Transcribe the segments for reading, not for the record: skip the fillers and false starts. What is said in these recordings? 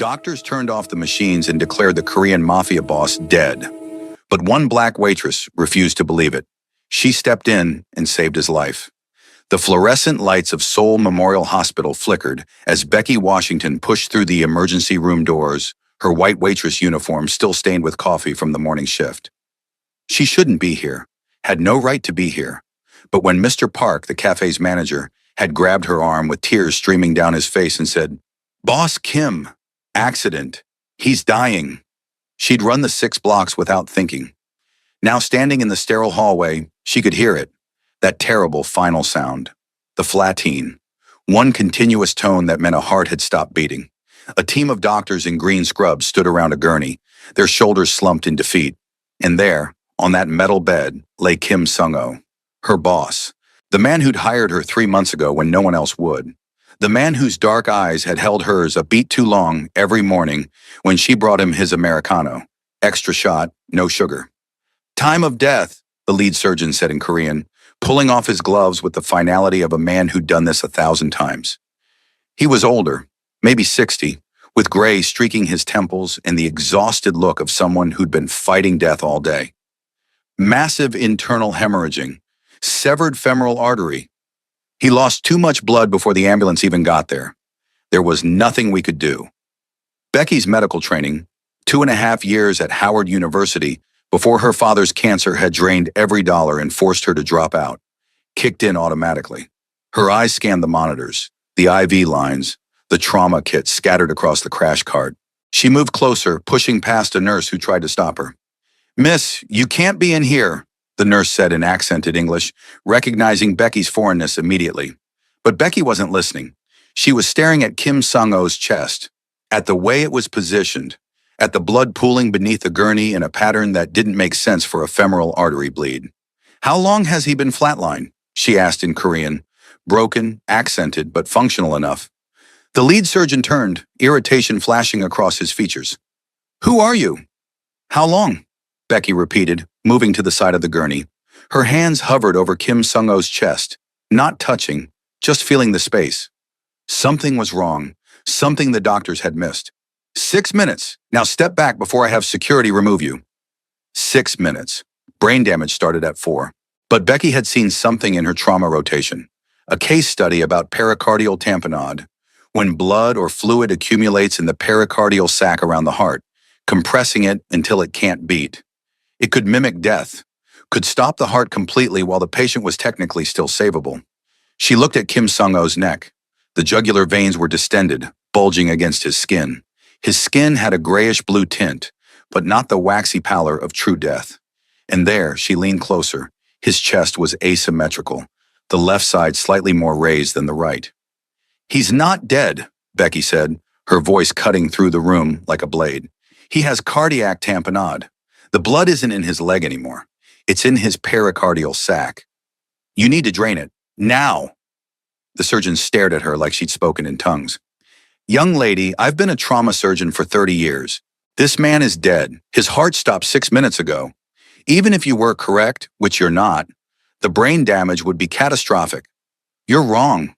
Doctors turned off the machines and declared the Korean Mafia boss dead. But one black waitress refused to believe it. She stepped in and saved his life. The fluorescent lights of Seoul Memorial Hospital flickered as Becky Washington pushed through the emergency room doors, her white waitress uniform still stained with coffee from the morning shift. She shouldn't be here, had no right to be here. But when Mr. Park, the cafe's manager, had grabbed her arm with tears streaming down his face and said, "Boss Kim, accident, he's dying," she'd run the 6 blocks without thinking. Now standing in the sterile hallway, she could hear it, that terrible final sound, the flatine, one continuous tone that meant a heart had stopped beating. A team of doctors in green scrubs stood around a gurney, their shoulders slumped in defeat. And there, on that metal bed, lay Kim Sung-ho, her boss, the man who'd hired her 3 months ago when no one else would. The man whose dark eyes had held hers a beat too long every morning when she brought him his Americano. Extra shot, no sugar. "Time of death," the lead surgeon said in Korean, pulling off his gloves with the finality of a man who'd done this 1,000 times. He was older, maybe 60, with gray streaking his temples and the exhausted look of someone who'd been fighting death all day. Massive internal hemorrhaging, severed femoral artery. He lost too much blood before the ambulance even got there. There was nothing we could do. Becky's medical training, 2.5 years at Howard University before her father's cancer had drained every dollar and forced her to drop out, kicked in automatically. Her eyes scanned the monitors, the IV lines, the trauma kits scattered across the crash cart. She moved closer, pushing past a nurse who tried to stop her. "Miss, you can't be in here," the nurse said in accented English, recognizing Becky's foreignness immediately. But Becky wasn't listening. She was staring at Kim Sung-ho's chest, at the way it was positioned, at the blood pooling beneath the gurney in a pattern that didn't make sense for a femoral artery bleed. "How long has he been flatlined?" she asked in Korean, broken, accented, but functional enough. The lead surgeon turned, irritation flashing across his features. "Who are you?" "How long?" Becky repeated, moving to the side of the gurney. Her hands hovered over Kim Sung-ho's chest, not touching, just feeling the space. Something was wrong, something the doctors had missed. 6 minutes. Now step back before I have security remove you." 6 minutes. Brain damage started at 4. But Becky had seen something in her trauma rotation, a case study about pericardial tamponade, when blood or fluid accumulates in the pericardial sac around the heart, compressing it until it can't beat. It could mimic death, could stop the heart completely while the patient was technically still savable. She looked at Kim Sung-ho's neck. The jugular veins were distended, bulging against his skin. His skin had a grayish-blue tint, but not the waxy pallor of true death. And there, she leaned closer. His chest was asymmetrical, the left side slightly more raised than the right. "He's not dead," Becky said, her voice cutting through the room like a blade. "He has cardiac tamponade. The blood isn't in his leg anymore. It's in his pericardial sac. You need to drain it. Now!" The surgeon stared at her like she'd spoken in tongues. "Young lady, I've been a trauma surgeon for 30 years. This man is dead. His heart stopped 6 minutes ago. Even if you were correct, which you're not, the brain damage would be catastrophic. You're wrong."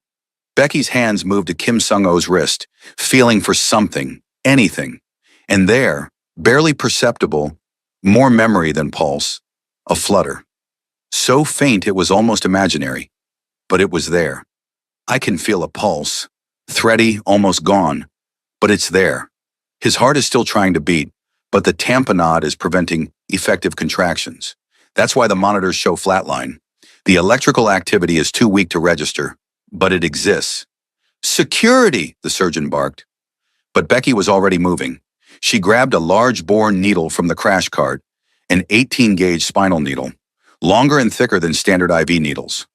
Becky's hands moved to Kim Sung-ho's wrist, feeling for something, anything. And there, barely perceptible, more memory than pulse, a flutter. So faint it was almost imaginary, but it was there. "I can feel a pulse, thready, almost gone, but it's there. His heart is still trying to beat, but the tamponade is preventing effective contractions. That's why the monitors show flatline. The electrical activity is too weak to register, but it exists." "Security!" the surgeon barked. But Becky was already moving. She grabbed a large bore needle from the crash cart, an 18-gauge spinal needle, longer and thicker than standard IV needles.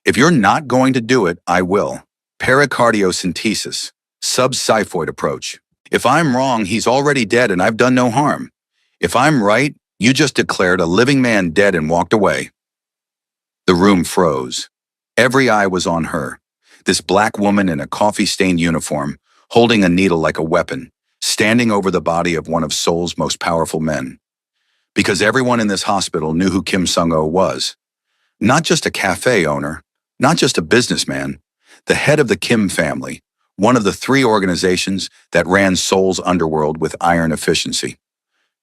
"If you're not going to do it, I will. Pericardiocentesis, subxiphoid approach. If I'm wrong, he's already dead and I've done no harm. If I'm right, you just declared a living man dead and walked away." The room froze. Every eye was on her, this black woman in a coffee-stained uniform, holding a needle like a weapon, standing over the body of one of Seoul's most powerful men. Because everyone in this hospital knew who Kim Sung-ho was. Not just a cafe owner, not just a businessman, the head of the Kim family, one of the three organizations that ran Seoul's underworld with iron efficiency.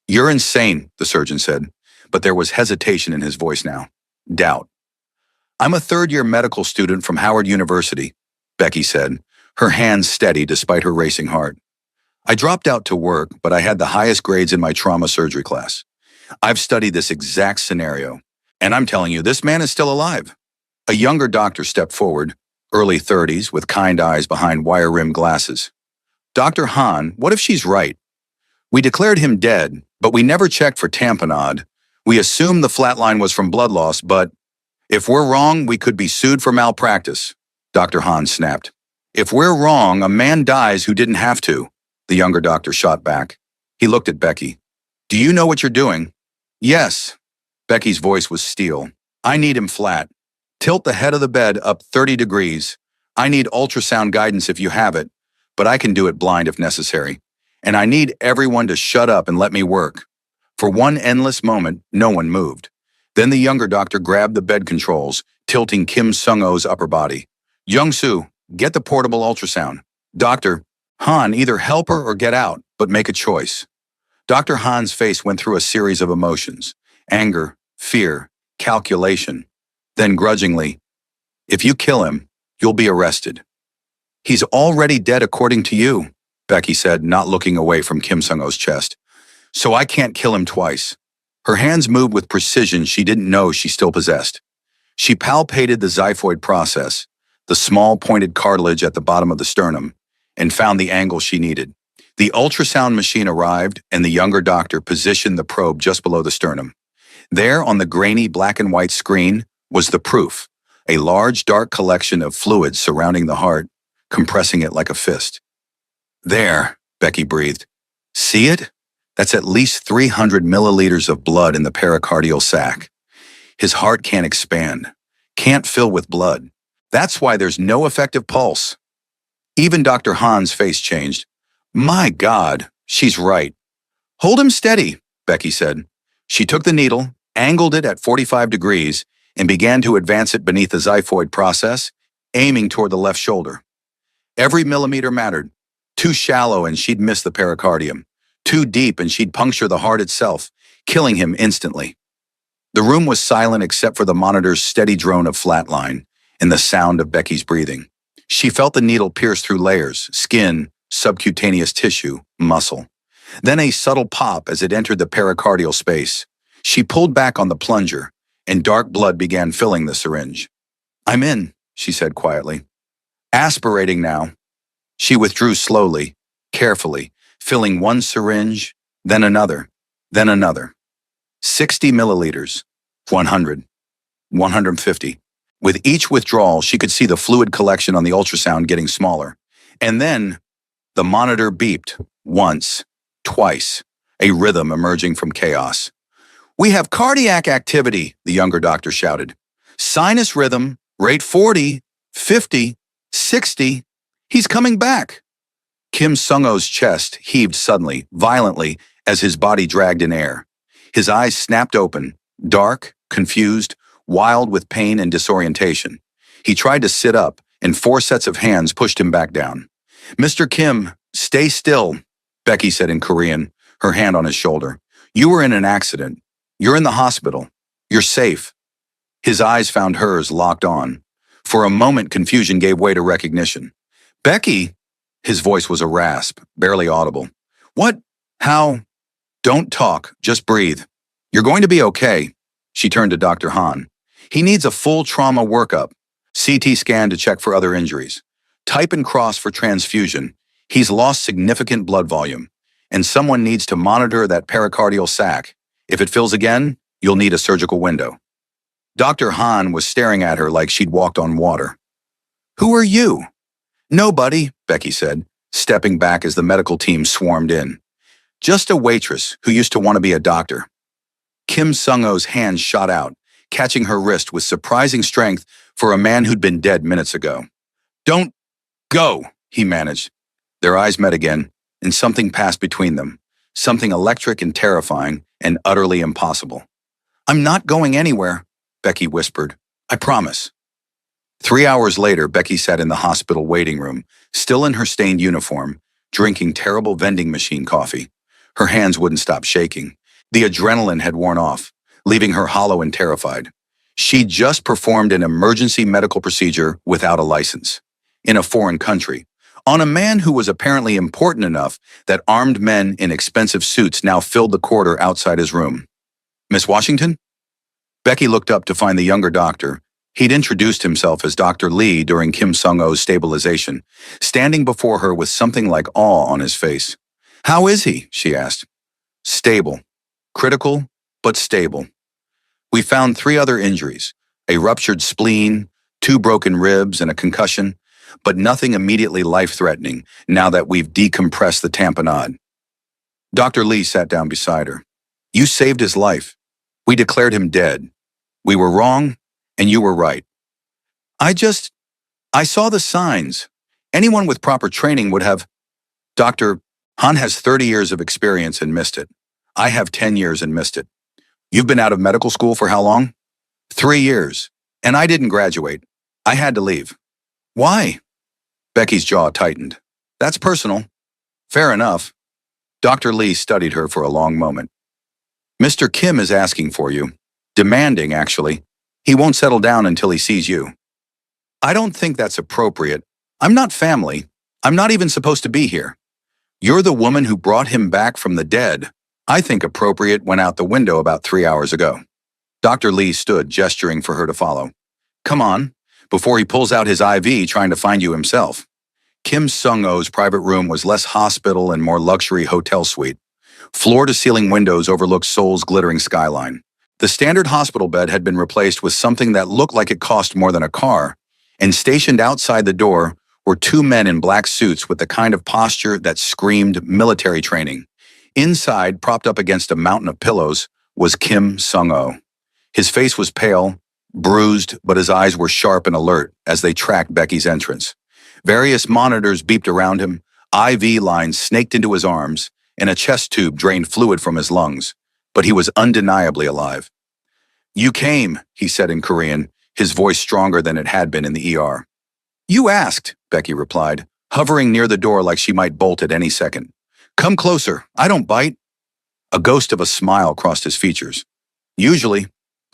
You're insane, the surgeon said, but there was hesitation in his voice now. Doubt. I'm a third-year medical student from Howard University, Becky said, her hands steady despite her racing heart. I dropped out to work, but I had the highest grades in my trauma surgery class. I've studied this exact scenario, and I'm telling you, this man is still alive. A younger doctor stepped forward, early 30s, with kind eyes behind wire-rimmed glasses. Dr. Han, what if she's right? We declared him dead, but we never checked for tamponade. We assumed the flatline was from blood loss, but if we're wrong, we could be sued for malpractice, Dr. Han snapped. If we're wrong, a man dies who didn't have to, the younger doctor shot back. He looked at Becky. Do you know what you're doing? Yes. Becky's voice was steel. I need him flat. Tilt the head of the bed up 30 degrees. I need ultrasound guidance if you have it, but I can do it blind if necessary. And I need everyone to shut up and let me work. For one endless moment, no one moved. Then the younger doctor grabbed the bed controls, tilting Kim Sung-ho's upper body. Young-soo, get the portable ultrasound. Doctor, Han, either help her or get out, but make a choice. Dr. Han's face went through a series of emotions. Anger, fear, calculation. Then grudgingly, if you kill him, you'll be arrested. He's already dead according to you, Becky said, not looking away from Kim Sung-ho's chest. So I can't kill him twice. Her hands moved with precision she didn't know she still possessed. She palpated the xiphoid process, the small pointed cartilage at the bottom of the sternum, and found the angle she needed. The ultrasound machine arrived, and the younger doctor positioned the probe just below the sternum. There, on the grainy black and white screen, was the proof, a large dark collection of fluids surrounding the heart, compressing it like a fist. There, Becky breathed. See it? That's at least 300 milliliters of blood in the pericardial sac. His heart can't expand, can't fill with blood. That's why there's no effective pulse. Even Dr. Han's face changed. My God, she's right. Hold him steady, Becky said. She took the needle, angled it at 45 degrees, and began to advance it beneath the xiphoid process, aiming toward the left shoulder. Every millimeter mattered. Too shallow and she'd miss the pericardium. Too deep and she'd puncture the heart itself, killing him instantly. The room was silent except for the monitor's steady drone of flatline and the sound of Becky's breathing. She felt the needle pierce through layers, skin, subcutaneous tissue, muscle. Then a subtle pop as it entered the pericardial space. She pulled back on the plunger, and dark blood began filling the syringe. I'm in, she said quietly. Aspirating now. She withdrew slowly, carefully, filling one syringe, then another, then another. 60 milliliters, 100, 150. With each withdrawal, she could see the fluid collection on the ultrasound getting smaller. And then, the monitor beeped, once, twice, a rhythm emerging from chaos. We have cardiac activity, the younger doctor shouted. Sinus rhythm, rate 40, 50, 60. He's coming back. Kim Sung-ho's chest heaved suddenly, violently, as his body dragged in air. His eyes snapped open, dark, confused, wild with pain and disorientation. He tried to sit up, and 4 sets of hands pushed him back down. Mr. Kim, stay still, Becky said in Korean, her hand on his shoulder. You were in an accident. You're in the hospital. You're safe. His eyes found hers locked on. For a moment, confusion gave way to recognition. Becky? His voice was a rasp, barely audible. What? How? Don't talk, just breathe. You're going to be okay. She turned to Dr. Han. He needs a full trauma workup. CT scan to check for other injuries. Type and cross for transfusion. He's lost significant blood volume. And someone needs to monitor that pericardial sac. If it fills again, you'll need a surgical window. Dr. Han was staring at her like she'd walked on water. Who are you? Nobody, Becky said, stepping back as the medical team swarmed in. Just a waitress who used to want to be a doctor. Kim Sung-ho's hand shot out, catching her wrist with surprising strength for a man who'd been dead minutes ago. Don't go, he managed. Their eyes met again, and something passed between them. Something electric and terrifying and utterly impossible. I'm not going anywhere, Becky whispered. I promise. 3 hours later, Becky sat in the hospital waiting room, still in her stained uniform, drinking terrible vending machine coffee. Her hands wouldn't stop shaking. The adrenaline had worn off, leaving her hollow and terrified. She'd just performed an emergency medical procedure without a license, in a foreign country, on a man who was apparently important enough that armed men in expensive suits now filled the corridor outside his room. "Miss Washington?" Becky looked up to find the younger doctor. He'd introduced himself as Dr. Lee during Kim Sung-oh's stabilization, standing before her with something like awe on his face. "How is he?" she asked. "Stable. Critical, but stable. We found 3 other injuries, a ruptured spleen, 2 broken ribs, and a concussion, but nothing immediately life-threatening now that we've decompressed the tamponade." Dr. Lee sat down beside her. "You saved his life. We declared him dead. We were wrong, and you were right. I saw the signs. Anyone with proper training would have." "Dr. Han has 30 years of experience and missed it. I have 10 years and missed it. You've been out of medical school for how long?" "3 years. And I didn't graduate. I had to leave." "Why?" Becky's jaw tightened. "That's personal." "Fair enough." Dr. Lee studied her for a long moment. "Mr. Kim is asking for you. Demanding, actually. He won't settle down until he sees you." "I don't think that's appropriate. I'm not family. I'm not even supposed to be here. You're the woman who brought him back from the dead. I think appropriate went out the window about 3 hours ago." Dr. Lee stood, gesturing for her to follow. "Come on, before he pulls out his IV trying to find you himself." Kim Sung-oh's private room was less hospital and more luxury hotel suite. Floor-to-ceiling windows overlooked Seoul's glittering skyline. The standard hospital bed had been replaced with something that looked like it cost more than a car, and stationed outside the door were 2 men in black suits with the kind of posture that screamed military training. Inside, propped up against a mountain of pillows, was Kim Sung-oh. His face was pale, bruised, but his eyes were sharp and alert as they tracked Becky's entrance. Various monitors beeped around him, IV lines snaked into his arms, and a chest tube drained fluid from his lungs. But he was undeniably alive. "You came," he said in Korean, his voice stronger than it had been in the ER. "You asked," Becky replied, hovering near the door like she might bolt at any second. "Come closer. I don't bite." A ghost of a smile crossed his features. "Usually."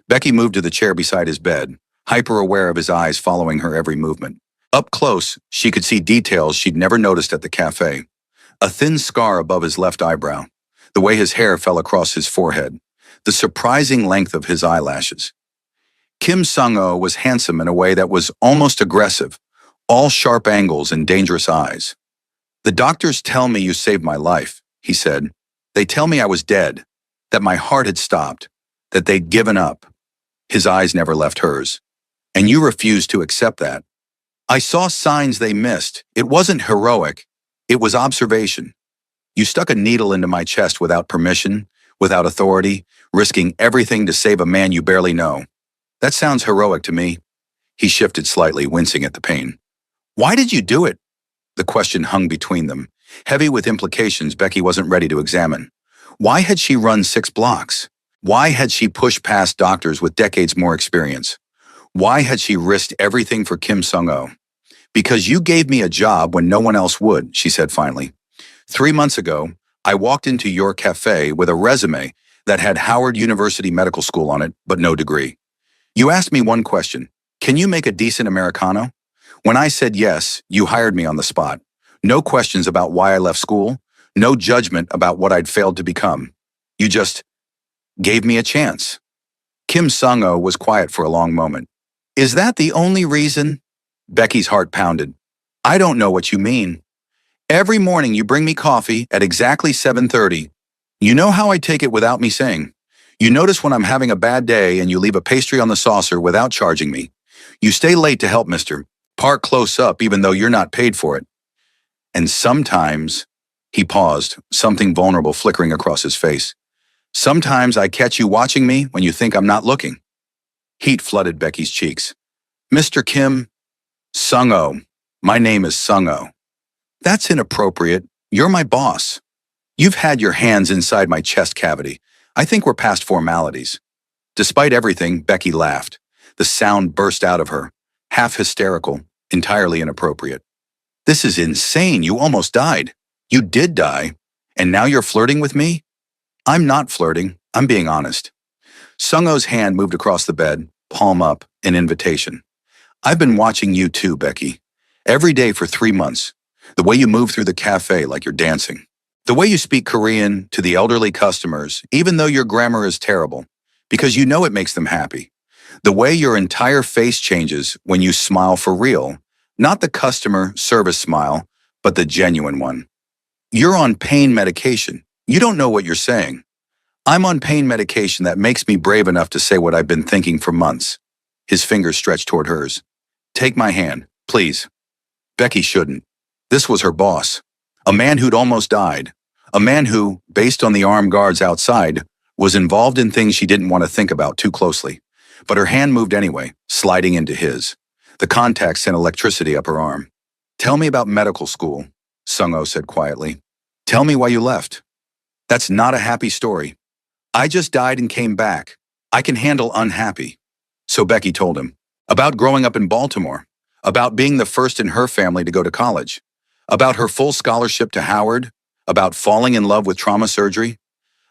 Becky moved to the chair beside his bed, hyper-aware of his eyes following her every movement. Up close, she could see details she'd never noticed at the cafe. A thin scar above his left eyebrow, the way his hair fell across his forehead, the surprising length of his eyelashes. Kim Sung-oh was handsome in a way that was almost aggressive, all sharp angles and dangerous eyes. "The doctors tell me you saved my life," he said. "They tell me I was dead, that my heart had stopped, that they'd given up." His eyes never left hers. "And you refused to accept that. I saw signs they missed. It wasn't heroic. It was observation. You stuck a needle into my chest without permission, without authority, risking everything to save a man you barely know. That sounds heroic to me." He shifted slightly, wincing at the pain. "Why did you do it?" The question hung between them, heavy with implications Becky wasn't ready to examine. Why had she run 6 blocks? Why had she pushed past doctors with decades more experience? Why had she risked everything for Kim Sung-oh? "Because you gave me a job when no one else would," she said finally. 3 months ago, I walked into your cafe with a resume that had Howard University Medical School on it, but no degree. You asked me one question: can you make a decent Americano? When I said yes, you hired me on the spot. No questions about why I left school, no judgment about what I'd failed to become. You just gave me a chance." Kim Sung-oh was quiet for a long moment. "Is that the only reason?" Becky's heart pounded. "I don't know what you mean. Every morning you bring me coffee at exactly 7:30. You know how I take it without me saying. You notice when I'm having a bad day and you leave a pastry on the saucer without charging me. You stay late to help Mr. Park close up even though you're not paid for it. And sometimes," he paused, something vulnerable flickering across his face. "Sometimes I catch you watching me when you think I'm not looking." Heat flooded Becky's cheeks. "Mr. Kim Sung-oh. My name is Sung-oh." "That's inappropriate. You're my boss. You've had your hands inside my chest cavity. I think we're past formalities." Despite everything, Becky laughed. The sound burst out of her. half hysterical, entirely inappropriate. This is insane. You almost died. You did die. And now you're flirting with me? I'm not flirting. I'm being honest. Sung-O's hand moved across the bed, palm up, an invitation. I've been watching you too, Becky. Every day for 3 months. The way you move through the cafe like you're dancing. The way you speak Korean to the elderly customers, even though your grammar is terrible, because you know it makes them happy. The way your entire face changes when you smile for real, not the customer service smile, but the genuine one. You're on pain medication. You don't know what you're saying. I'm on pain medication that makes me brave enough to say what I've been thinking for months. His fingers stretched toward hers. Take my hand, please. Becky shouldn't. This was her boss. A man who'd almost died. A man who, based on the armed guards outside, was involved in things she didn't want to think about too closely. But her hand moved anyway, sliding into his. The contact sent electricity up her arm. Tell me about medical school, Sung-O said quietly. Tell me why you left. That's not a happy story. I just died and came back. I can handle unhappy. So Becky told him. About growing up in Baltimore. About being the first in her family to go to college. About her full scholarship to Howard. About falling in love with trauma surgery.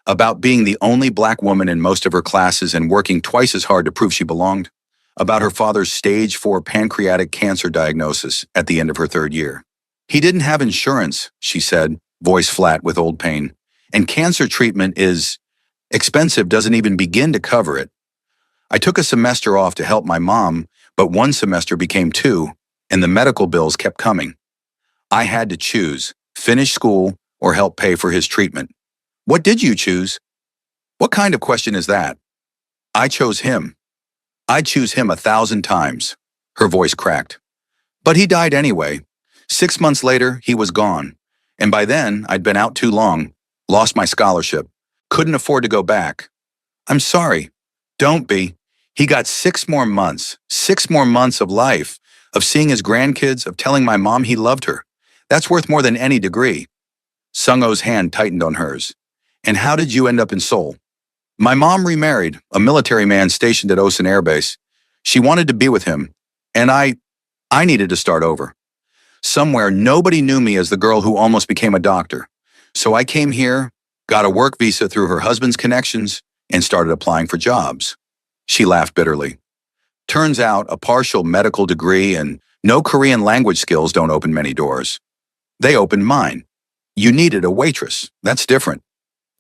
About being the only black woman in most of her classes and working twice as hard to prove she belonged. About her father's stage 4 pancreatic cancer diagnosis at the end of her 3rd year. He didn't have insurance, she said, voice flat with old pain. And cancer treatment is expensive, doesn't even begin to cover it. I took a semester off to help my mom, but 1 semester became 2, and the medical bills kept coming. I had to choose, finish school or help pay for his treatment. What did you choose? What kind of question is that? I chose him. I'd choose him 1,000 times. Her voice cracked. But he died anyway. 6 months later, he was gone. And by then, I'd been out too long, lost my scholarship, couldn't afford to go back. I'm sorry. Don't be. He got 6 more months, 6 more months of life, of seeing his grandkids, of telling my mom he loved her. That's worth more than any degree. Sung-O's hand tightened on hers. And how did you end up in Seoul? My mom remarried, a military man stationed at Osan Air Base. She wanted to be with him, and I needed to start over. Somewhere, nobody knew me as the girl who almost became a doctor. So I came here, got a work visa through her husband's connections, and started applying for jobs. She laughed bitterly. Turns out a partial medical degree and no Korean language skills don't open many doors. They opened mine. You needed a waitress. That's different.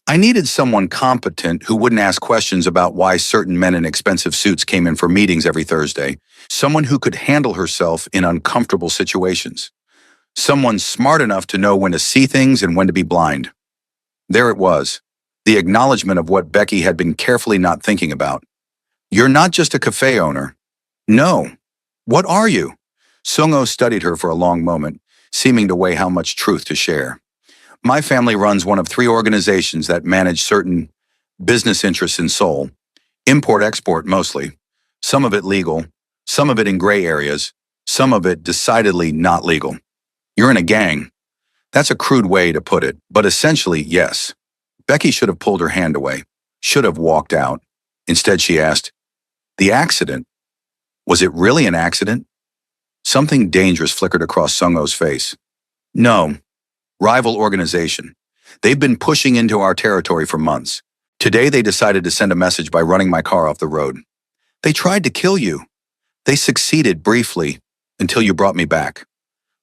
I needed someone competent who wouldn't ask questions about why certain men in expensive suits came in for meetings every Thursday. Someone who could handle herself in uncomfortable situations. Someone smart enough to know when to see things and when to be blind. There it was, the acknowledgement of what Becky had been carefully not thinking about. You're not just a cafe owner. No. What are you? Sung-O studied her for a long moment, seeming to weigh how much truth to share. My family runs one of 3 organizations that manage certain business interests in Seoul. Import-export mostly. Some of it legal, some of it in gray areas, some of it decidedly not legal. You're in a gang. That's a crude way to put it, but essentially, yes. Becky should have pulled her hand away, should have walked out. Instead, she asked, the accident? Was it really an accident? Something dangerous flickered across Sung-O's face. No. Rival organization. They've been pushing into our territory for months. Today they decided to send a message by running my car off the road. They tried to kill you. They succeeded briefly until you brought me back.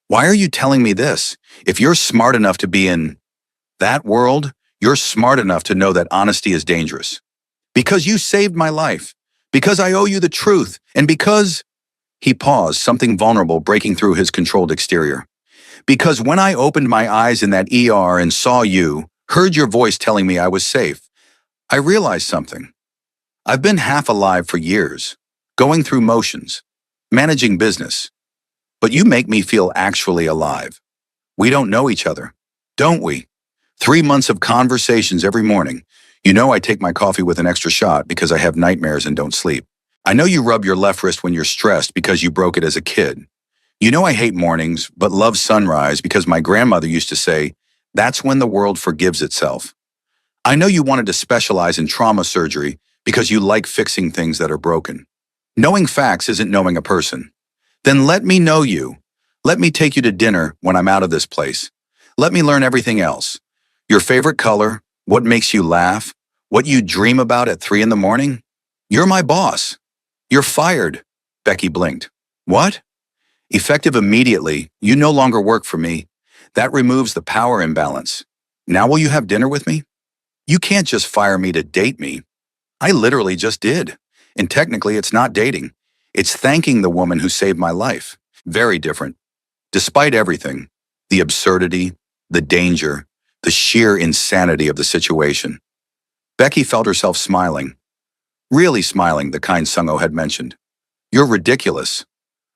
Why are you telling me this? If you're smart enough to be in that world, you're smart enough to know that honesty is dangerous. Because you saved my life. Because I owe you the truth. And because... He paused, something vulnerable breaking through his controlled exterior. Because when I opened my eyes in that ER and saw you, heard your voice telling me I was safe, I realized something. I've been half alive for years, going through motions, managing business. But you make me feel actually alive. We don't know each other, don't we? 3 months of conversations every morning. You know I take my coffee with an extra shot because I have nightmares and don't sleep. I know you rub your left wrist when you're stressed because you broke it as a kid. You know I hate mornings, but love sunrise because my grandmother used to say, that's when the world forgives itself. I know you wanted to specialize in trauma surgery because you like fixing things that are broken. Knowing facts isn't knowing a person. Then let me know you. Let me take you to dinner when I'm out of this place. Let me learn everything else. Your favorite color, what makes you laugh, what you dream about at 3 in the morning. You're my boss. You're fired. Becky blinked. What? Effective immediately, you no longer work for me. That removes the power imbalance. Now will you have dinner with me? You can't just fire me to date me. I literally just did. And technically, it's not dating. It's thanking the woman who saved my life. Very different. Despite everything, the absurdity, the danger, the sheer insanity of the situation, Becky felt herself smiling. Really smiling, the kind Sung-ho had mentioned. You're ridiculous.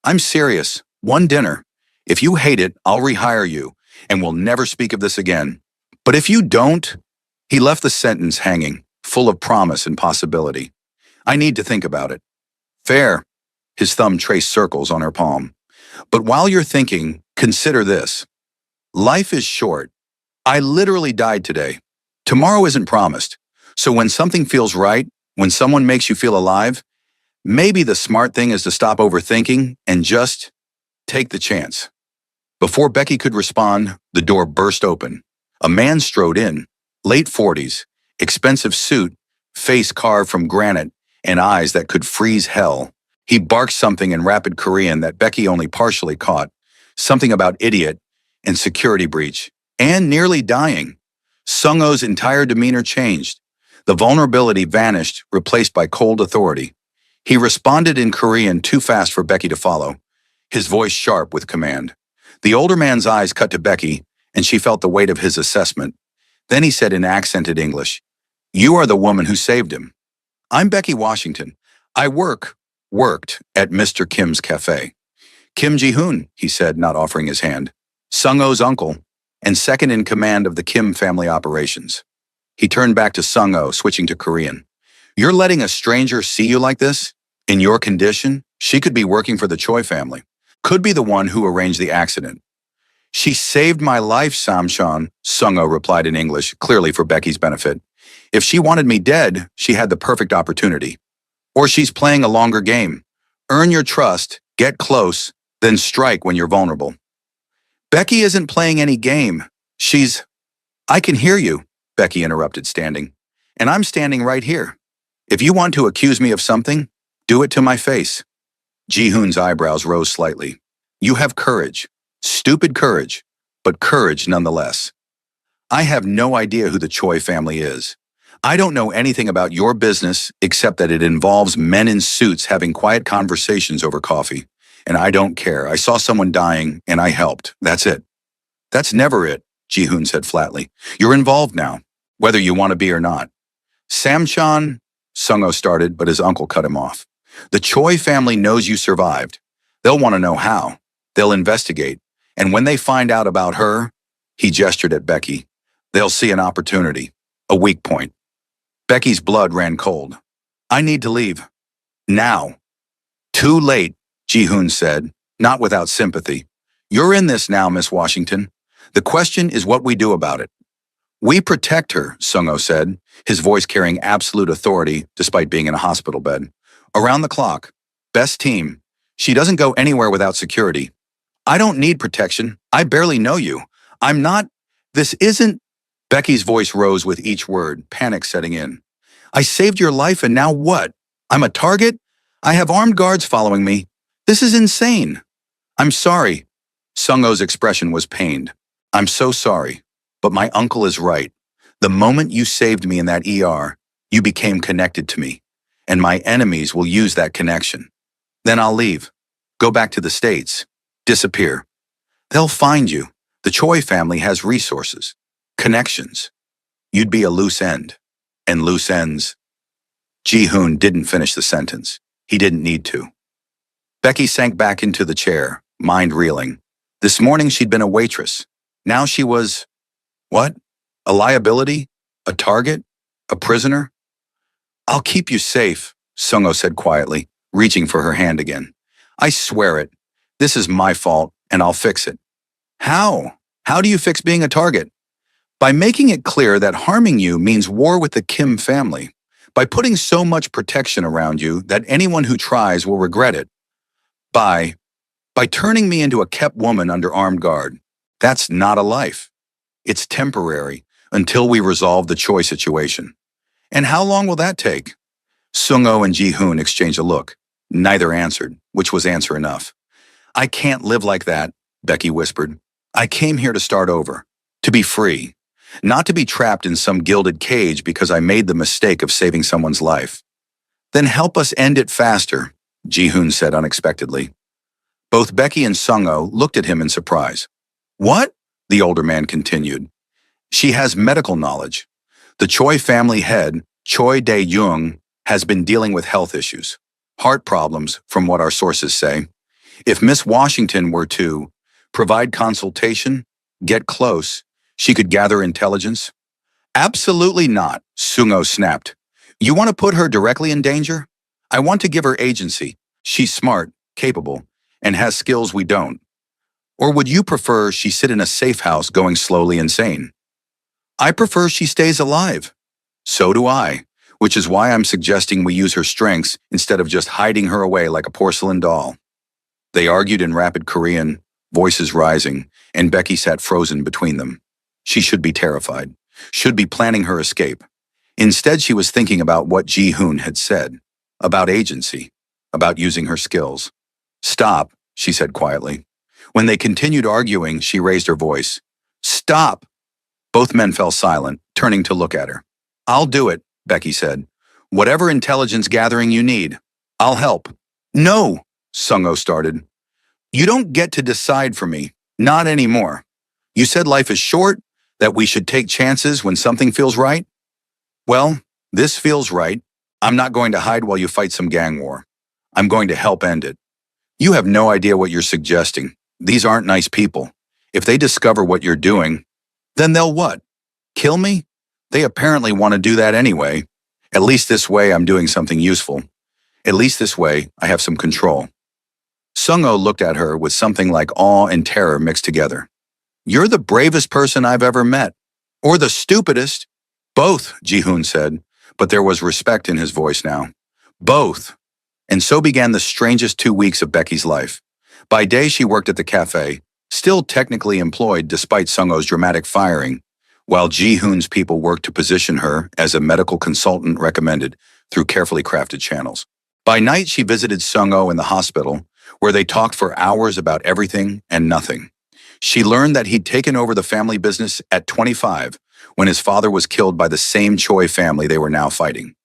I'm serious. One dinner. If you hate it, I'll rehire you, and we'll never speak of this again. But if you don't, he left the sentence hanging, full of promise and possibility. I need to think about it. Fair. His thumb traced circles on her palm. But while you're thinking, consider this. Life is short. I literally died today. Tomorrow isn't promised. So when something feels right, when someone makes you feel alive, maybe the smart thing is to stop overthinking and just take the chance. Before Becky could respond, the door burst open. A man strode in, late 40s, expensive suit, face carved from granite, and eyes that could freeze hell. He barked something in rapid Korean that Becky only partially caught, something about idiot and security breach, and nearly dying. Sung-ho's entire demeanor changed. The vulnerability vanished, replaced by cold authority. He responded in Korean too fast for Becky to follow, his voice sharp with command. The older man's eyes cut to Becky, and she felt the weight of his assessment. Then he said in accented English, "You are the woman who saved him. I'm Becky Washington. I worked at Mr. Kim's cafe." "Kim Ji-hoon," he said, not offering his hand. Sung-ho's uncle, and second in command of the Kim family operations. He turned back to Sung-ho, switching to Korean. "You're letting a stranger see you like this? In your condition, she could be working for the Choi family. Could be the one who arranged the accident." "She saved my life, Samshan," Sung-ho replied in English, clearly for Becky's benefit. "If she wanted me dead, she had the perfect opportunity. Or she's playing a longer game. Earn your trust, get close, then strike when you're vulnerable." "Becky isn't playing any game. She's—" "I can hear you," Becky interrupted, standing. "And I'm standing right here. If you want to accuse me of something, do it to my face." Ji-hoon's eyebrows rose slightly. "You have courage. Stupid courage, but courage nonetheless. I have no idea who the Choi family is. I don't know anything about your business except that it involves men in suits having quiet conversations over coffee. And I don't care. I saw someone dying, and I helped. That's it." "That's never it," Ji-hoon said flatly. "You're involved now, whether you want to be or not." "Samchan," Sung-ho started, but his uncle cut him off. "The Choi family knows you survived. They'll want to know how. They'll investigate. And when they find out about her," he gestured at Becky, "they'll see an opportunity, a weak point." Becky's blood ran cold. "I need to leave. Now." "Too late," Ji-hoon said, not without sympathy. "You're in this now, Miss Washington. The question is what we do about it." "We protect her," Sung-ho said, his voice carrying absolute authority despite being in a hospital bed. "Around the clock. Best team. She doesn't go anywhere without security." "I don't need protection. I barely know you. I'm not— This isn't—" Becky's voice rose with each word, panic setting in. "I saved your life and now what? I'm a target? I have armed guards following me. This is insane." "I'm sorry." Sung-ho's expression was pained. "I'm so sorry. But my uncle is right. The moment you saved me in that ER, you became connected to me. And my enemies will use that connection. Then I'll leave. Go back to the States. Disappear. They'll find you. The Choi family has resources. Connections. You'd be a loose end. And loose ends—" Ji-hoon didn't finish the sentence. He didn't need to. Becky sank back into the chair, mind reeling. This morning she'd been a waitress. Now she was— what? A liability? A target? A prisoner? "I'll keep you safe," Sung-ho said quietly, reaching for her hand again. "I swear it. This is my fault, and I'll fix it." "How? How do you fix being a target?" "By making it clear that harming you means war with the Kim family. By putting so much protection around you that anyone who tries will regret it. By—" By turning me into a kept woman under armed guard. That's not a life. It's temporary until we resolve the Choi situation. And how long will that take? Sung-oh and Ji-hoon exchanged a look. Neither answered, which was answer enough. I can't live like that, Becky whispered. I came here to start over, to be free, not to be trapped in some gilded cage because I made the mistake of saving someone's life. Then help us end it faster, Ji-hoon said unexpectedly. Both Becky and Sung-oh looked at him in surprise. What? The older man continued. She has medical knowledge. The Choi family head, Choi Dae-jung, has been dealing with health issues, heart problems, from what our sources say. If Miss Washington were to provide consultation, get close, she could gather intelligence. Absolutely not, Sung-oh snapped. You want to put her directly in danger? I want to give her agency. She's smart, capable, and has skills we don't. Or would you prefer she sit in a safe house going slowly insane? I prefer she stays alive. So do I, which is why I'm suggesting we use her strengths instead of just hiding her away like a porcelain doll. They argued in rapid Korean, voices rising, and Becky sat frozen between them. She should be terrified, should be planning her escape. Instead, she was thinking about what Ji-hoon had said, about agency, about using her skills. Stop, she said quietly. When they continued arguing, she raised her voice. Stop! Both men fell silent, turning to look at her. I'll do it, Becky said. Whatever intelligence gathering you need, I'll help. No, Sung-oh started. You don't get to decide for me, not anymore. You said life is short, that we should take chances when something feels right? Well, this feels right. I'm not going to hide while you fight some gang war. I'm going to help end it. You have no idea what you're suggesting. These aren't nice people. If they discover what you're doing, then they'll what? Kill me? They apparently want to do that anyway. At least this way I'm doing something useful. At least this way I have some control. Sung-oh looked at her with something like awe and terror mixed together. You're the bravest person I've ever met. Or the stupidest. Both, Ji-hoon said, but there was respect in his voice now. Both. And so began the strangest 2 weeks of Becky's life. By day, she worked at the cafe, still technically employed despite Sung-oh's dramatic firing, while Ji-hoon's people worked to position her as a medical consultant recommended through carefully crafted channels. By night, she visited Sung-oh in the hospital, where they talked for hours about everything and nothing. She learned that he'd taken over the family business at 25, when his father was killed by the same Choi family they were now fighting.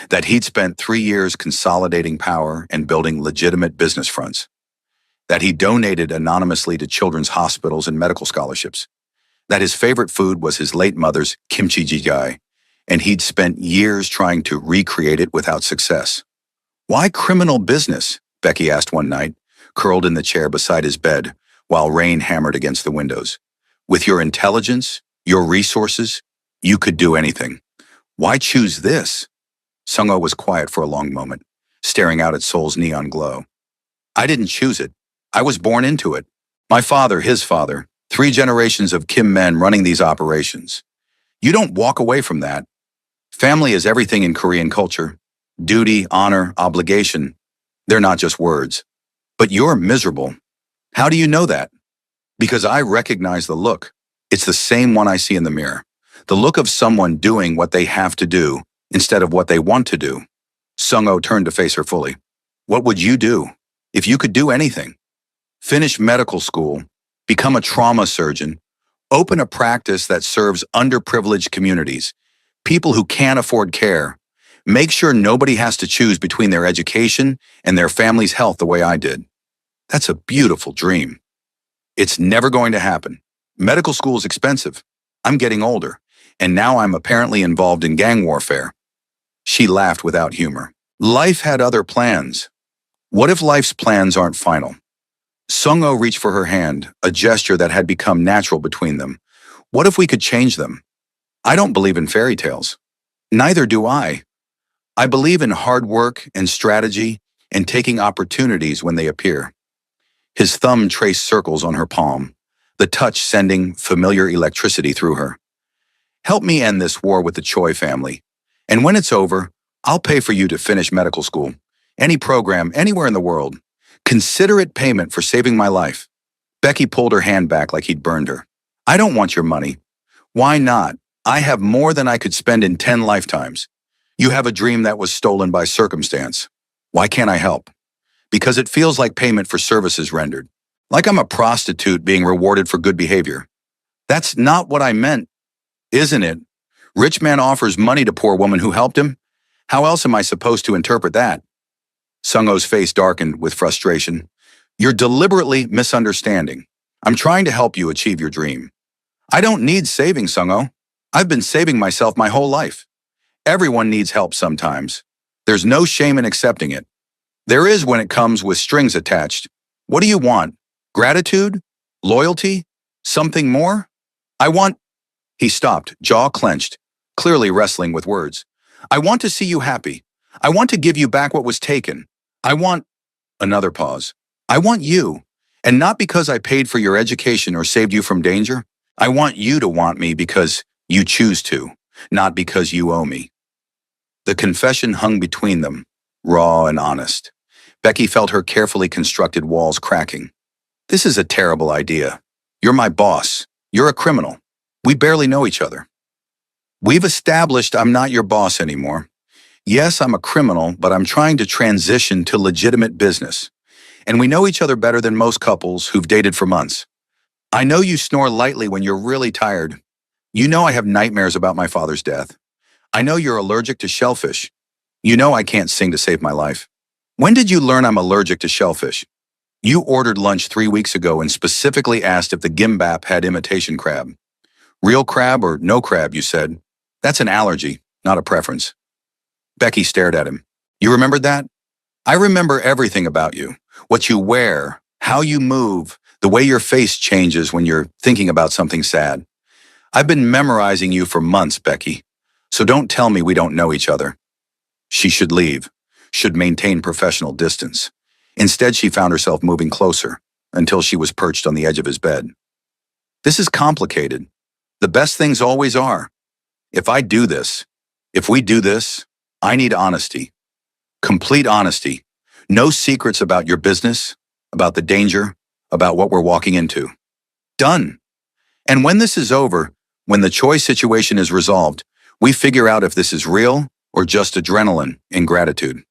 That he'd spent 3 years consolidating power and building legitimate business fronts. That he donated anonymously to children's hospitals and medical scholarships. That his favorite food was his late mother's kimchi jjigae, and he'd spent years trying to recreate it without success. Why criminal business? Becky asked one night, curled in the chair beside his bed, while rain hammered against the windows. With your intelligence, your resources, you could do anything. Why choose this? Sung-oh was quiet for a long moment, staring out at Seoul's neon glow. I didn't choose it. I was born into it. My father, his father, 3 generations of Kim men running these operations. You don't walk away from that. Family is everything in Korean culture. Duty, honor, obligation. They're not just words. But you're miserable. How do you know that? Because I recognize the look. It's the same one I see in the mirror. The look of someone doing what they have to do instead of what they want to do. Sung-oh turned to face her fully. What would you do if you could do anything? Finish medical school, become a trauma surgeon, open a practice that serves underprivileged communities, people who can't afford care. Make sure nobody has to choose between their education and their family's health the way I did. That's a beautiful dream. It's never going to happen. Medical school is expensive. I'm getting older, and now I'm apparently involved in gang warfare. She laughed without humor. Life had other plans. What if life's plans aren't final? Sung-oh reached for her hand, a gesture that had become natural between them. What if we could change them? I don't believe in fairy tales. Neither do I. I believe in hard work and strategy and taking opportunities when they appear. His thumb traced circles on her palm, the touch sending familiar electricity through her. Help me end this war with the Choi family. And when it's over, I'll pay for you to finish medical school. Any program, anywhere in the world. Consider it payment for saving my life. Becky pulled her hand back like he'd burned her. I don't want your money. Why not? I have more than I could spend in 10 lifetimes. You have a dream that was stolen by circumstance. Why can't I help? Because it feels like payment for services rendered. Like I'm a prostitute being rewarded for good behavior. That's not what I meant, isn't it? Rich man offers money to poor woman who helped him? How else am I supposed to interpret that? Sung-Oh's face darkened with frustration. You're deliberately misunderstanding. I'm trying to help you achieve your dream. I don't need saving, Sung-Oh. I've been saving myself my whole life. Everyone needs help sometimes. There's no shame in accepting it. There is when it comes with strings attached. What do you want? Gratitude? Loyalty? Something more? I want... He stopped, jaw clenched, clearly wrestling with words. I want to see you happy. I want to give you back what was taken. I want... Another pause. I want you. And not because I paid for your education or saved you from danger. I want you to want me because you choose to, not because you owe me. The confession hung between them, raw and honest. Becky felt her carefully constructed walls cracking. This is a terrible idea. You're my boss. You're a criminal. We barely know each other. We've established I'm not your boss anymore. Yes, I'm a criminal, but I'm trying to transition to legitimate business. And we know each other better than most couples who've dated for months. I know you snore lightly when you're really tired. You know I have nightmares about my father's death. I know you're allergic to shellfish. You know I can't sing to save my life. When did you learn I'm allergic to shellfish? You ordered lunch 3 weeks ago and specifically asked if the gimbap had imitation crab. Real crab or no crab, you said. That's an allergy, not a preference. Becky stared at him. You remembered that? I remember everything about you. What you wear, how you move, the way your face changes when you're thinking about something sad. I've been memorizing you for months, Becky. So don't tell me we don't know each other. She should leave, should maintain professional distance. Instead, she found herself moving closer until she was perched on the edge of his bed. This is complicated. The best things always are. If we do this, I need honesty. Complete honesty. No secrets about your business, about the danger, about what we're walking into. Done. And when this is over, when the Choi situation is resolved, we figure out if this is real or just adrenaline and gratitude.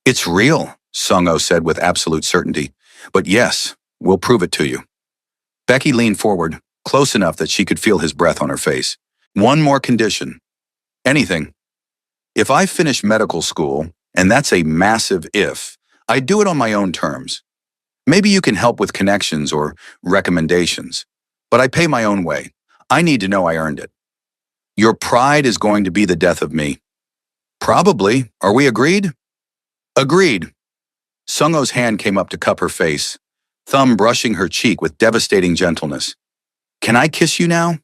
It's real, Sung-Oh said with absolute certainty. But yes, we'll prove it to you. Becky leaned forward, close enough that she could feel his breath on her face. One more condition. Anything. If I finish medical school, and that's a massive if, I do it on my own terms. Maybe you can help with connections or recommendations, but I pay my own way. I need to know I earned it. Your pride is going to be the death of me. Probably. Are we agreed? Agreed. Sung-Oh's hand came up to cup her face, thumb brushing her cheek with devastating gentleness. Can I kiss you now?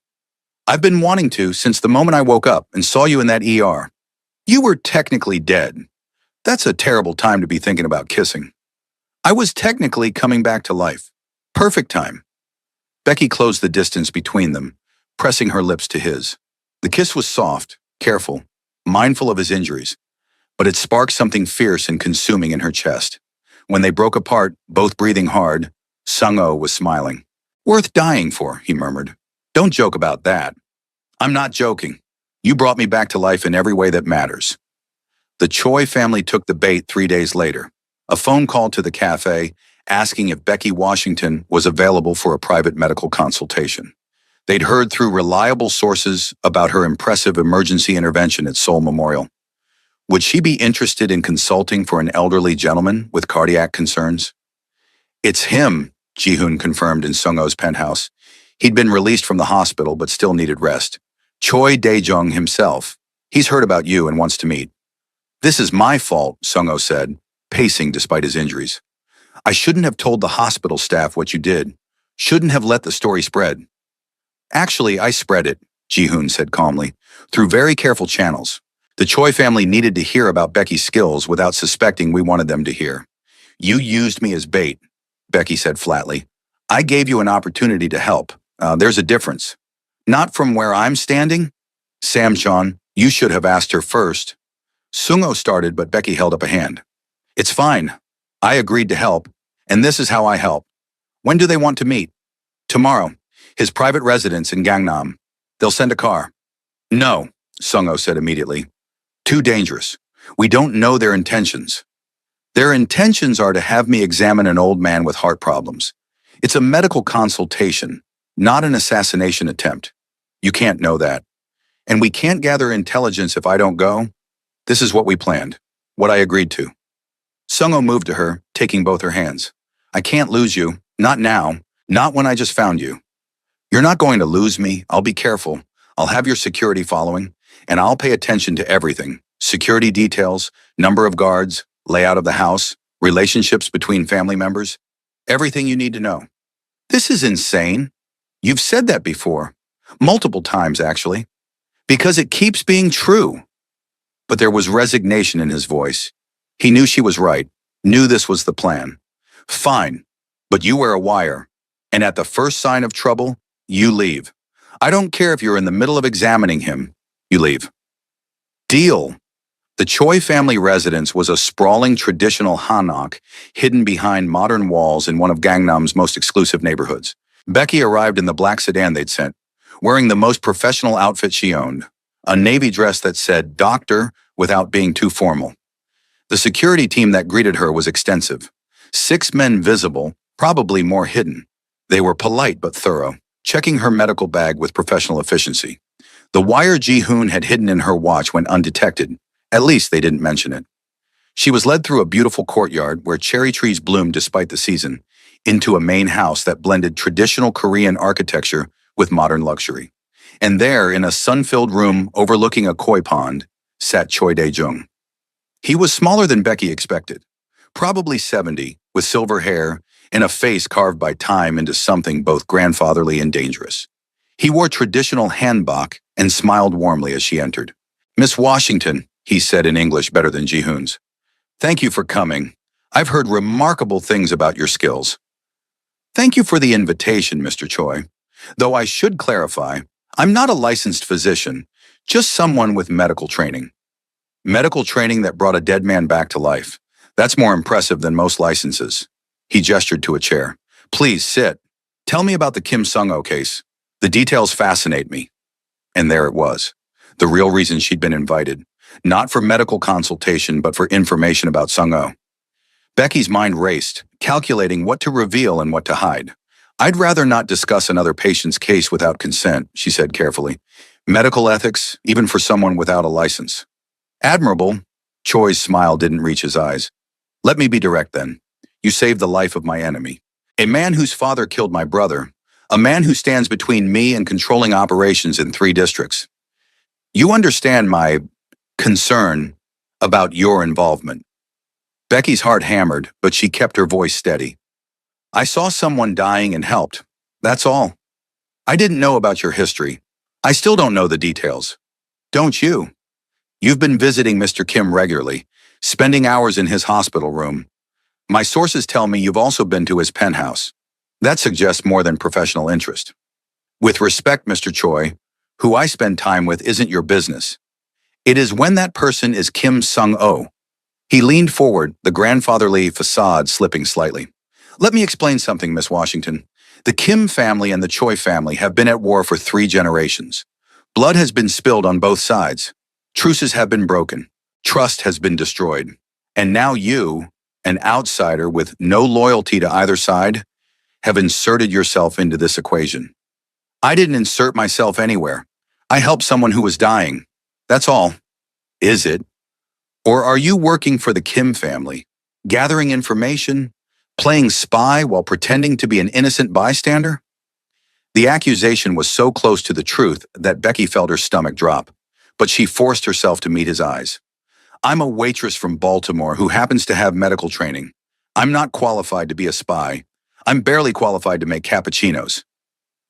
I've been wanting to since the moment I woke up and saw you in that ER. You were technically dead. That's a terrible time to be thinking about kissing. I was technically coming back to life. Perfect time. Becky closed the distance between them, pressing her lips to his. The kiss was soft, careful, mindful of his injuries, but it sparked something fierce and consuming in her chest. When they broke apart, both breathing hard, Sung-Oh was smiling. Worth dying for, he murmured. Don't joke about that. I'm not joking. You brought me back to life in every way that matters. The Choi family took the bait 3 days later. A phone call to the cafe asking if Becky Washington was available for a private medical consultation. They'd heard through reliable sources about her impressive emergency intervention at Seoul Memorial. Would she be interested in consulting for an elderly gentleman with cardiac concerns? It's him, Ji-hoon confirmed in Sung-Oh's penthouse. He'd been released from the hospital but still needed rest. Choi Dae-jung himself. He's heard about you and wants to meet. This is my fault, Sung-Oh said, pacing despite his injuries. I shouldn't have told the hospital staff what you did. Shouldn't have let the story spread. Actually, I spread it, Ji-hoon said calmly, through very careful channels. The Choi family needed to hear about Becky's skills without suspecting we wanted them to hear. You used me as bait, Becky said flatly. I gave you an opportunity to help. There's a difference. Not from where I'm standing? Sam-chan, you should have asked her first. Sung-Oh started, but Becky held up a hand. It's fine. I agreed to help, And this is how I help. When do they want to meet? Tomorrow. His private residence in Gangnam. They'll send a car. No, Sung-ho said immediately. Too dangerous. We don't know their intentions. Their intentions are to have me examine an old man with heart problems. It's a medical consultation, not an assassination attempt. You can't know that. And we can't gather intelligence if I don't go. This is what we planned, what I agreed to. Sung-ho moved to her, taking both her hands. I can't lose you, not now, not when I just found you. You're not going to lose me, I'll be careful. I'll have your security following, and I'll pay attention to everything. Security details, number of guards, layout of the house, relationships between family members, everything you need to know. This is insane. You've said that before. Multiple times, actually. Because it keeps being true. But there was resignation in his voice. He knew she was right, knew this was the plan. Fine, but you wear a wire, and at the first sign of trouble, you leave. I don't care if you're in the middle of examining him, you leave. Deal. The Choi family residence was a sprawling traditional hanok hidden behind modern walls in one of Gangnam's most exclusive neighborhoods. Becky arrived in the black sedan they'd sent, wearing the most professional outfit she owned, a navy dress that said doctor without being too formal. The security team that greeted her was extensive. 6 men visible, probably more hidden. They were polite but thorough, checking her medical bag with professional efficiency. The wire Ji-hoon had hidden in her watch went undetected. At least they didn't mention it. She was led through a beautiful courtyard where cherry trees bloomed despite the season, into a main house that blended traditional Korean architecture with modern luxury. And there, in a sun-filled room overlooking a koi pond, sat Choi Dae-jung. He was smaller than Becky expected, probably 70, with silver hair and a face carved by time into something both grandfatherly and dangerous. He wore traditional hanbok and smiled warmly as she entered. Miss Washington, he said in English better than Ji-hoon's. Thank you for coming. I've heard remarkable things about your skills. Thank you for the invitation, Mr. Choi. Though I should clarify, I'm not a licensed physician, just someone with medical training. Medical training that brought a dead man back to life. That's more impressive than most licenses. He gestured to a chair. Please sit. Tell me about the Kim Sung-ho case. The details fascinate me. And there it was. The real reason she'd been invited. Not for medical consultation, but for information about Sung-ho. Becky's mind raced, calculating what to reveal and what to hide. I'd rather not discuss another patient's case without consent, she said carefully. Medical ethics, even for someone without a license. Admirable. Choi's smile didn't reach his eyes. Let me be direct then. You saved the life of my enemy. A man whose father killed my brother. A man who stands between me and controlling operations in 3 districts. You understand my concern about your involvement. Becky's heart hammered, but she kept her voice steady. I saw someone dying and helped. That's all. I didn't know about your history. I still don't know the details. Don't you? You've been visiting Mr. Kim regularly, spending hours in his hospital room. My sources tell me you've also been to his penthouse. That suggests more than professional interest. With respect, Mr. Choi, who I spend time with isn't your business. It is when that person is Kim Sung-ho. He leaned forward, the grandfatherly facade slipping slightly. Let me explain something, Miss Washington. The Kim family and the Choi family have been at war for 3 generations. Blood has been spilled on both sides. Truces have been broken. Trust has been destroyed. And now you, an outsider with no loyalty to either side, have inserted yourself into this equation. I didn't insert myself anywhere. I helped someone who was dying. That's all. Is it? Or are you working for the Kim family, gathering information, playing spy while pretending to be an innocent bystander? The accusation was so close to the truth that Becky felt her stomach drop, but she forced herself to meet his eyes. I'm a waitress from Baltimore who happens to have medical training. I'm not qualified to be a spy. I'm barely qualified to make cappuccinos.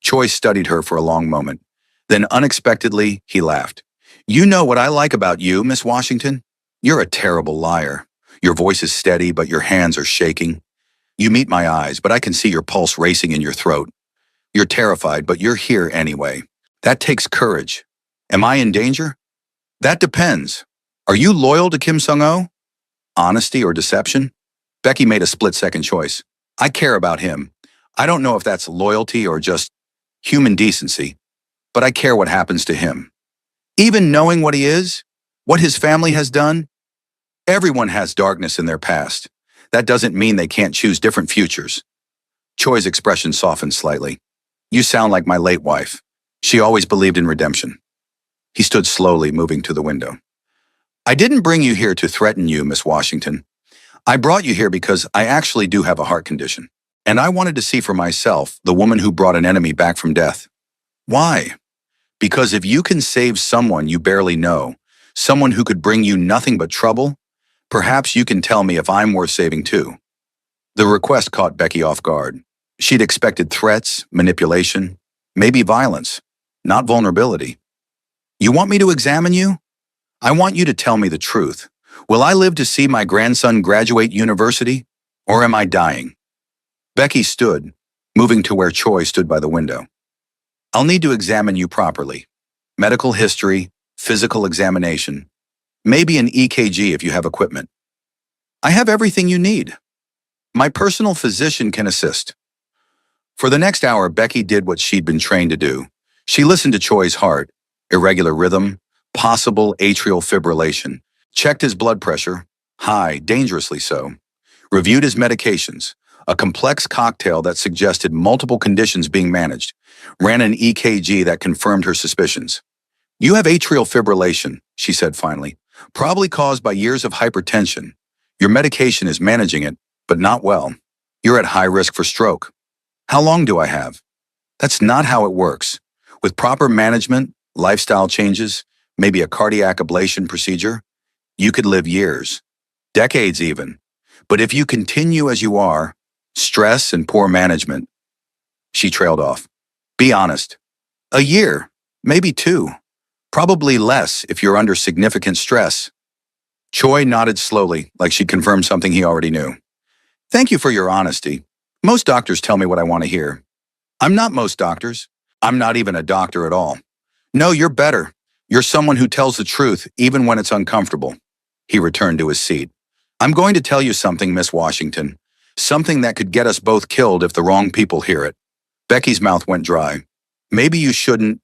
Choi studied her for a long moment. Then unexpectedly, he laughed. You know what I like about you, Miss Washington? You're a terrible liar. Your voice is steady, but your hands are shaking. You meet my eyes, but I can see your pulse racing in your throat. You're terrified, but you're here anyway. That takes courage. Am I in danger? That depends. Are you loyal to Kim Sung-ho? Honesty or deception? Becky made a split-second choice. I care about him. I don't know if that's loyalty or just human decency, but I care what happens to him. Even knowing what he is, what his family has done, everyone has darkness in their past. That doesn't mean they can't choose different futures. Choi's expression softened slightly. You sound like my late wife. She always believed in redemption. He stood slowly, moving to the window. I didn't bring you here to threaten you, Miss Washington. I brought you here because I actually do have a heart condition. And I wanted to see for myself the woman who brought an enemy back from death. Why? Because if you can save someone you barely know, someone who could bring you nothing but trouble, perhaps you can tell me if I'm worth saving too. The request caught Becky off guard. She'd expected threats, manipulation, maybe violence, not vulnerability. You want me to examine you? I want you to tell me the truth. Will I live to see my grandson graduate university, or am I dying? Becky stood, moving to where Choi stood by the window. I'll need to examine you properly. Medical history, physical examination, maybe an EKG if you have equipment. I have everything you need. My personal physician can assist. For the next hour, Becky did what she'd been trained to do. She listened to Choi's heart, irregular rhythm, possible atrial fibrillation, checked his blood pressure, high, dangerously so, reviewed his medications, a complex cocktail that suggested multiple conditions being managed, ran an EKG that confirmed her suspicions. You have atrial fibrillation, she said finally, probably caused by years of hypertension. Your medication is managing it, but not well. You're at high risk for stroke. How long do I have? That's not how it works. With proper management, lifestyle changes, maybe a cardiac ablation procedure, you could live years, decades even. But if you continue as you are, stress and poor management, she trailed off. Be honest. A year, maybe two. Probably less if you're under significant stress. Choi nodded slowly, like she confirmed something he already knew. Thank you for your honesty. Most doctors tell me what I want to hear. I'm not most doctors. I'm not even a doctor at all. No, you're better. You're someone who tells the truth even when it's uncomfortable. He returned to his seat. I'm going to tell you something, Miss Washington. Something that could get us both killed if the wrong people hear it. Becky's mouth went dry. Maybe you shouldn't.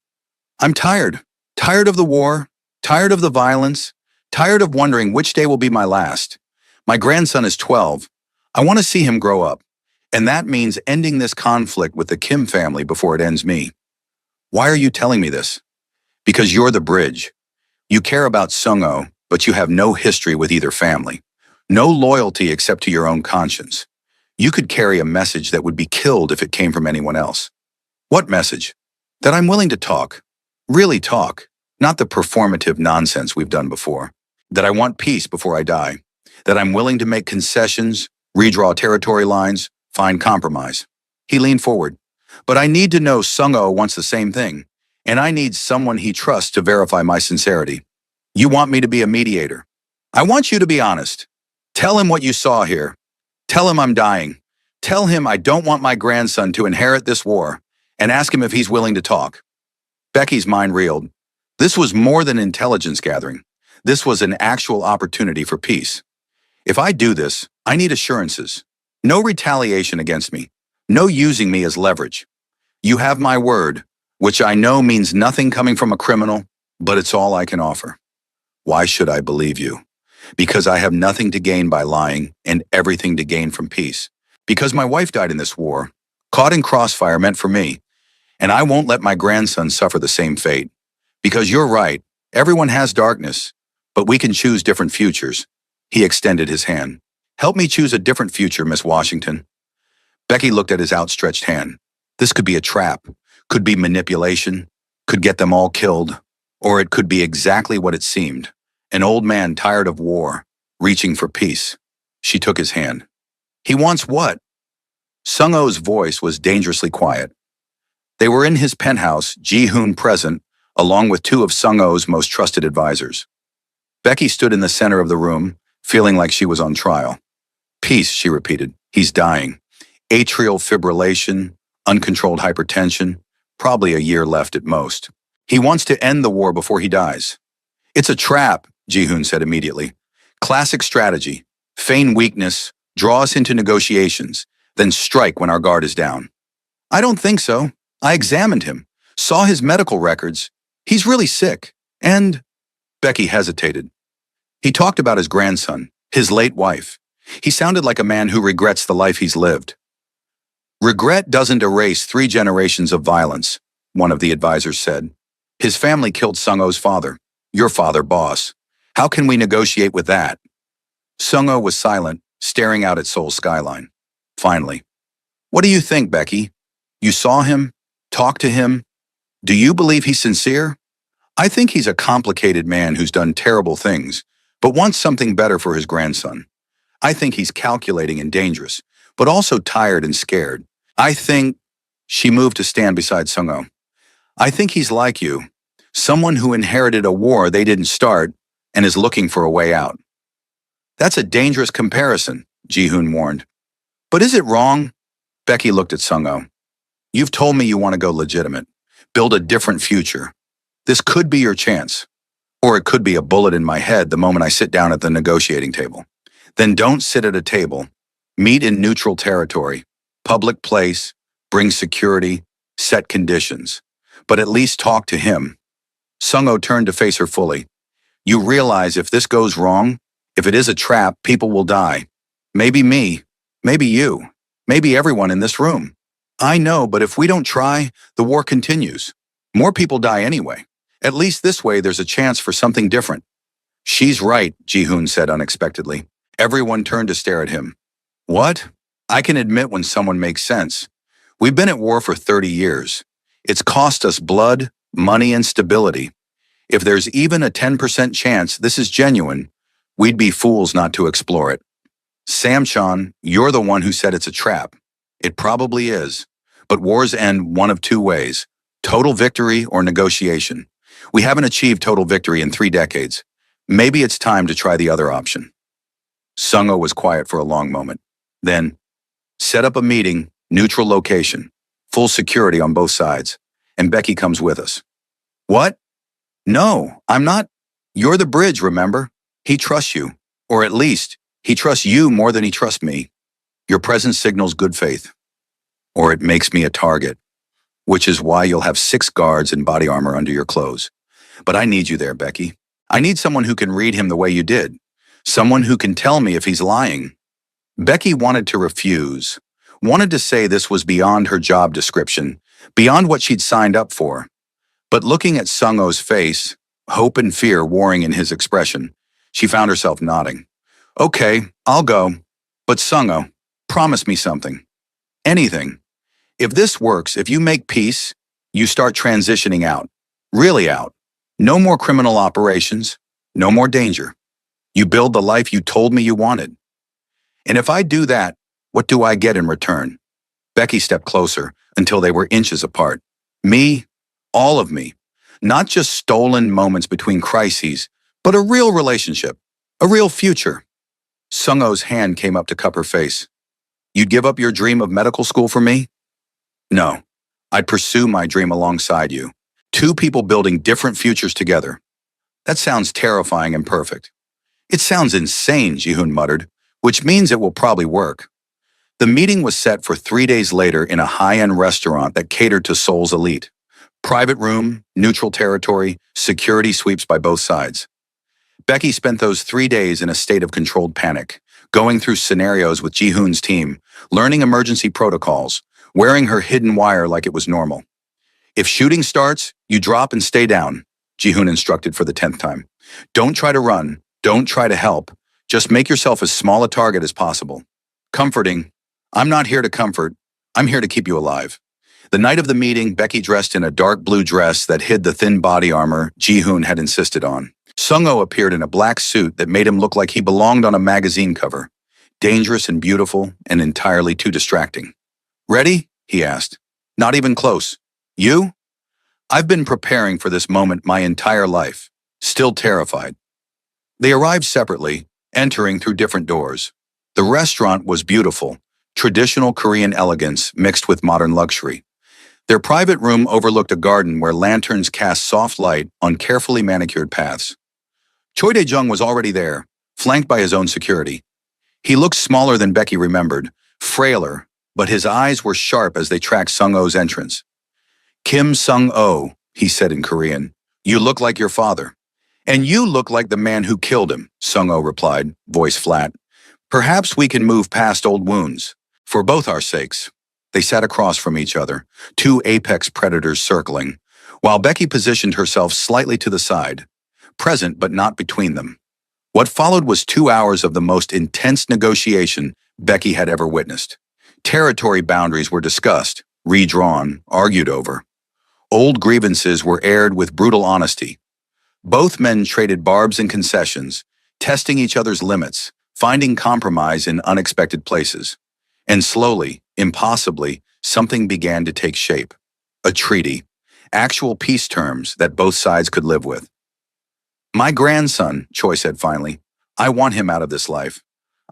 I'm tired. Tired of the war. Tired of the violence. Tired of wondering which day will be my last. My grandson is 12. I want to see him grow up. And that means ending this conflict with the Kim family before it ends me. Why are you telling me this? Because you're the bridge. You care about Sung-oh, but you have no history with either family. No loyalty except to your own conscience. You could carry a message that would be killed if it came from anyone else. What message? That I'm willing to talk. Really talk. Not the performative nonsense we've done before. That I want peace before I die. That I'm willing to make concessions, redraw territory lines, find compromise. He leaned forward. But I need to know Sung-oh wants the same thing, and I need someone he trusts to verify my sincerity. You want me to be a mediator. I want you to be honest. Tell him what you saw here. Tell him I'm dying. Tell him I don't want my grandson to inherit this war, and ask him if he's willing to talk. Becky's mind reeled. This was more than intelligence gathering. This was an actual opportunity for peace. If I do this, I need assurances. No retaliation against me. No using me as leverage. You have my word, which I know means nothing coming from a criminal, but it's all I can offer. Why should I believe you? Because I have nothing to gain by lying and everything to gain from peace. Because my wife died in this war, caught in crossfire meant for me, and I won't let my grandson suffer the same fate. Because you're right, everyone has darkness, but we can choose different futures. He extended his hand. Help me choose a different future, Miss Washington. Becky looked at his outstretched hand. This could be a trap, could be manipulation, could get them all killed, or it could be exactly what it seemed. An old man tired of war, reaching for peace. She took his hand. He wants what? Sung-oh's voice was dangerously quiet. They were in his penthouse, Ji-hoon present, along with two of Sung-oh's most trusted advisors. Becky stood in the center of the room, feeling like she was on trial. Peace, she repeated. He's dying. Atrial fibrillation, uncontrolled hypertension, probably a year left at most. He wants to end the war before he dies. It's a trap, Ji-hoon said immediately. Classic strategy. Feign weakness, draw us into negotiations, then strike when our guard is down. I don't think so. I examined him, saw his medical records. He's really sick. And Becky hesitated. He talked about his grandson, his late wife. He sounded like a man who regrets the life he's lived. Regret doesn't erase 3 generations of violence, one of the advisors said. His family killed Sung-O's father, your father, boss. How can we negotiate with that? Sung-O was silent, staring out at Seoul's skyline. Finally, what do you think, Becky? You saw him? Talked to him? Do you believe he's sincere? I think he's a complicated man who's done terrible things, but wants something better for his grandson. I think he's calculating and dangerous, but also tired and scared. I think... She moved to stand beside Sung-O. I think he's like you, someone who inherited a war they didn't start and is looking for a way out. That's a dangerous comparison, Ji-hoon warned. But is it wrong? Becky looked at Sung-O. You've told me you want to go legitimate, build a different future. This could be your chance. Or it could be a bullet in my head the moment I sit down at the negotiating table. Then don't sit at a table. Meet in neutral territory, public place, bring security, set conditions. But at least talk to him. Sung-O turned to face her fully. You realize if this goes wrong, if it is a trap, people will die. Maybe me, maybe you, maybe everyone in this room. I know, but if we don't try, the war continues. More people die anyway. At least this way there's a chance for something different. She's right, Ji-hoon said unexpectedly. Everyone turned to stare at him. What? I can admit when someone makes sense. We've been at war for 30 years. It's cost us blood, money, and stability. If there's even a 10% chance this is genuine, we'd be fools not to explore it. Sam-chan, you're the one who said it's a trap. It probably is. But wars end one of 2 ways, total victory or negotiation. We haven't achieved total victory in 3 decades. Maybe it's time to try the other option. Sung-O was quiet for a long moment. Then, set up a meeting, neutral location, full security on both sides, and Becky comes with us. What? No, I'm not. You're the bridge, remember? He trusts you, or at least, he trusts you more than he trusts me. Your presence signals good faith. Or it makes me a target, which is why you'll have 6 guards in body armor under your clothes. But I need you there, Becky. I need someone who can read him the way you did. Someone who can tell me if he's lying. Becky wanted to refuse, wanted to say this was beyond her job description, beyond what she'd signed up for. But looking at Sung-O's face, hope and fear warring in his expression, she found herself nodding. Okay, I'll go. But Sung-O, promise me something. Anything. If this works, if you make peace, you start transitioning out. Really out. No more criminal operations. No more danger. You build the life you told me you wanted. And if I do that, what do I get in return? Becky stepped closer until they were inches apart. Me, all of me. Not just stolen moments between crises, but a real relationship, a real future. Sung-O's hand came up to cup her face. You'd give up your dream of medical school for me? No, I'd pursue my dream alongside you. 2 people building different futures together. That sounds terrifying and perfect. It sounds insane, Ji-hoon muttered, which means it will probably work. The meeting was set for 3 days later in a high-end restaurant that catered to Seoul's elite. Private room, neutral territory, security sweeps by both sides. Becky spent those 3 days in a state of controlled panic, going through scenarios with Ji-hoon's team, learning emergency protocols, wearing her hidden wire like it was normal. If shooting starts, you drop and stay down, Ji-hoon instructed for the 10th time. Don't try to run, don't try to help, just make yourself as small a target as possible. Comforting. I'm not here to comfort, I'm here to keep you alive. The night of the meeting, Becky dressed in a dark blue dress that hid the thin body armor Ji-hoon had insisted on. Sung-O appeared in a black suit that made him look like he belonged on a magazine cover. Dangerous and beautiful and entirely too distracting. Ready? He asked. Not even close. You? I've been preparing for this moment my entire life, still terrified. They arrived separately, entering through different doors. The restaurant was beautiful, traditional Korean elegance mixed with modern luxury. Their private room overlooked a garden where lanterns cast soft light on carefully manicured paths. Choi Dae-jung was already there, flanked by his own security. He looked smaller than Becky remembered, frailer, but his eyes were sharp as they tracked Sung-Oh's entrance. "Kim Sung-Oh," he said in Korean, "you look like your father." "And you look like the man who killed him," Sung-Oh replied, voice flat. "Perhaps we can move past old wounds. For both our sakes." They sat across from each other, two apex predators circling, while Becky positioned herself slightly to the side, present but not between them. What followed was 2 hours of the most intense negotiation Becky had ever witnessed. Territory boundaries were discussed, redrawn, argued over. Old grievances were aired with brutal honesty. Both men traded barbs and concessions, testing each other's limits, finding compromise in unexpected places. And slowly, impossibly, something began to take shape. A treaty. Actual peace terms that both sides could live with. "My grandson," Choi said finally, "I want him out of this life.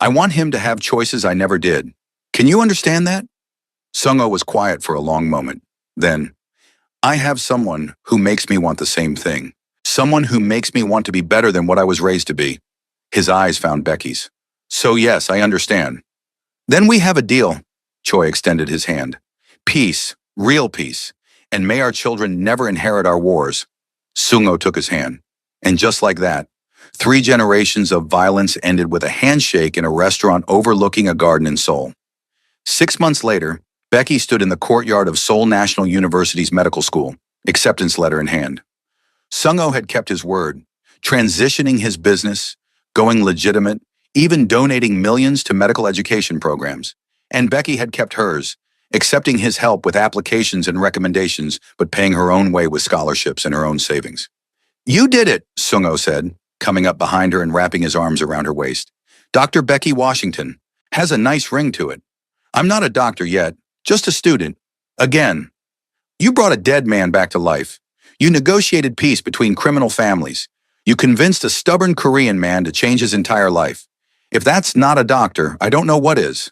I want him to have choices I never did. Can you understand that?" Sung-Oh was quiet for a long moment. Then, "I have someone who makes me want the same thing. Someone who makes me want to be better than what I was raised to be." His eyes found Becky's. "So yes, I understand." "Then we have a deal." Choi extended his hand. "Peace, real peace, and may our children never inherit our wars." Sung-Oh took his hand. And just like that, 3 generations of violence ended with a handshake in a restaurant overlooking a garden in Seoul. 6 months later, Becky stood in the courtyard of Seoul National University's medical school, acceptance letter in hand. Sung-Oh had kept his word, transitioning his business, going legitimate, even donating millions to medical education programs. And Becky had kept hers, accepting his help with applications and recommendations, but paying her own way with scholarships and her own savings. "You did it," Sung-Oh said, coming up behind her and wrapping his arms around her waist. "Dr. Becky Washington. Has a nice ring to it. I'm not a doctor yet, just a student. Again. You brought a dead man back to life. You negotiated peace between criminal families. You convinced a stubborn Korean man to change his entire life. If that's not a doctor, I don't know what is."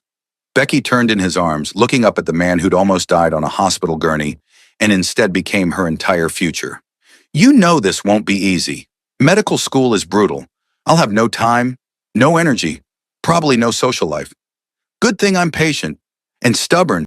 Becky turned in his arms, looking up at the man who'd almost died on a hospital gurney and instead became her entire future. "You know this won't be easy. Medical school is brutal. I'll have no time, no energy, probably no social life. Good thing I'm patient and stubborn